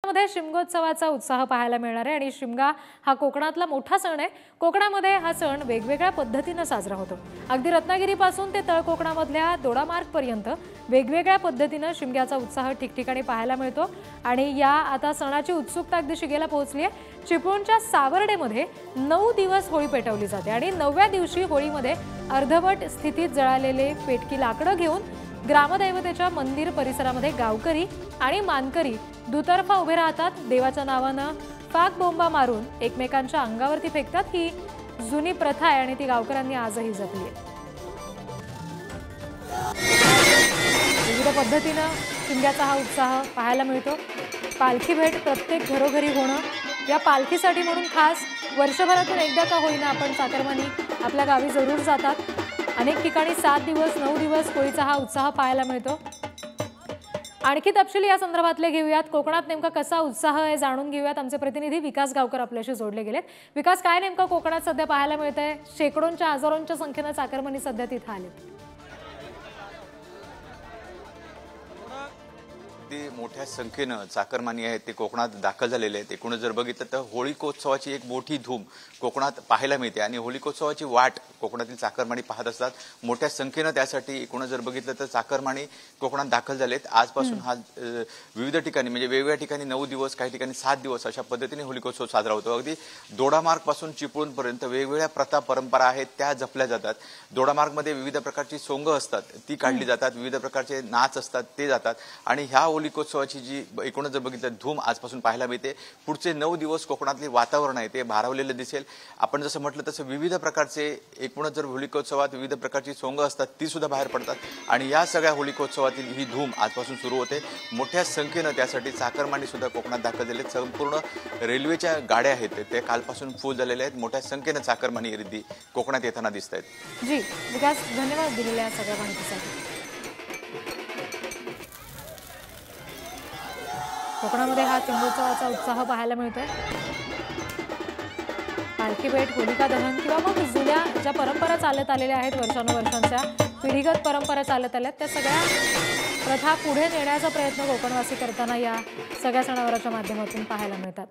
मध्ये शिमगोत्सवाचा उत्साह पाहायला मिळणार आहे आणि शिमगा हा कोकणातला मोठा सण आहे। कोकणामध्ये हा सण वेगवेगळ्या पद्धतीने साजरा होतो। अगदी रत्नागिरीपासून ते तळ कोकणामधल्या दोडामार्ग पर्यंत वेगवेगळ्या पद्धतीने शिमग्याचा उत्साह ठिकठिकाणी पाहायला मिळतो आणि या आता सणाची उत्सुकता अगदी शिगेला पोहोचली आहे। चिपळूणच्या सावर्डेमध्ये 9 दिवस होळी पेटवली जाते आणि 9व्या दिवशी होळीमध्ये अर्धवट स्थितीत जळालेले पेटकी लाकडं घेऊन ग्रामदैवतेच्या मंदिर परिसरामध्ये गावकरी आणि मानकरी दुतर्फा उभे राहतात। देवाच्या नावानं फाक बोंबा मारून एकमेकांच्या अंगावरती फेकतात। ही जुनी प्रथा आहे आणि ती गावकऱ्यांनी आजही जपली आहे। विविध पद्धतीने शिमग्याचा हा उत्साह पाहायला मिळतो। पालखी भेट प्रत्येक घरोघरी होणं, या पालखीसाठी म्हणून खास वर्षभरातून एकदा का होईना आपण चाकरमानी आपल्या गावी जरूर जातात। अनेक ठिकाणी 7 दिवस 9 दिवस होळीचा हा उत्साह पाहायला मिळतो। आणखी तपशील या संदर्भातले घेऊयात। कोकणात नेमका कसा उत्साह आहे जाणून घेऊयात। आमचे प्रतिनिधी विकास गावकर आपल्याशी जोडले गेलेत। विकास, काय नेमका कोकणात सध्या पाहायला मिळतंय? शेकडोंच्या हजारोंच्या संख्येने चाकरमानी सध्या तिथे आलेत। मोठ्या संख्येनं चाकरमानी आहेत ते कोकणात दाखल झालेले आहेत। एकूणच जर बघितलं तर होळीकोत्सवाची एक मोठी धूम कोकणात पाहायला मिळते आणि होळीकोत्सवाची वाट कोकणातील चाकरमानी पाहत असतात। मोठ्या संख्येनं त्यासाठी एकूणच जर बघितलं तर चाकरमानी कोकणात दाखल झालेत। आजपासून हा विविध ठिकाणी म्हणजे वेगवेगळ्या ठिकाणी 9 दिवस, काही ठिकाणी 7 दिवस अशा पद्धतीने होळीकोत्सव साजरा होतो। अगदी दोडामार्ग पासून चिपळूणपर्यंत वेगवेगळ्या प्रथा परंपरा आहेत त्या जपल्या जातात। दोडामार्गमध्ये विविध प्रकारची सोंग असतात ती काढली जातात, विविध प्रकारचे नाच असतात ते जातात आणि ह्या होळीकोत्सवाची जी एकूणच जर बघितलं धूम आजपासून पाहायला मिळते। पुढचे 9 दिवस कोकणातले वातावरण आहे ते भारावलेलं दिसेल। आपण जसं म्हटलं तसं विविध प्रकारचे एकूणच जर होळीकोत्सवात विविध प्रकारची सोंग असतात ती सुद्धा बाहेर पडतात आणि या सगळ्या होळीकोत्सवातील ही धूम आजपासून सुरू होते। मोठ्या संख्येनं त्यासाठी चाकरमानी सुद्धा कोकणात दाखल झाले। संपूर्ण रेल्वेच्या गाड्या आहेत ते कालपासून फुल झालेल्या आहेत। मोठ्या संख्येनं चाकरमानी गर्दी कोकणात येताना दिसत आहेत। जी विकास, धन्यवाद दिलेल्या सगळ्या माहितीसाठी। कोकणामध्ये हा शिमगोत्सवाचा उत्साह पाहायला मिळतोय। पालखी भेट, होलिका दहन किंवा मग जुन्या ज्या परंपरा चालत आलेल्या आहेत वर्षानुवर्षांच्या पिढीगत परंपरा चालत आल्यात त्या सगळ्या प्रथा पुढे नेण्याचा प्रयत्न कोकणवासी करताना या सगळ्या सणावाराच्या माध्यमातून पाहायला मिळतात।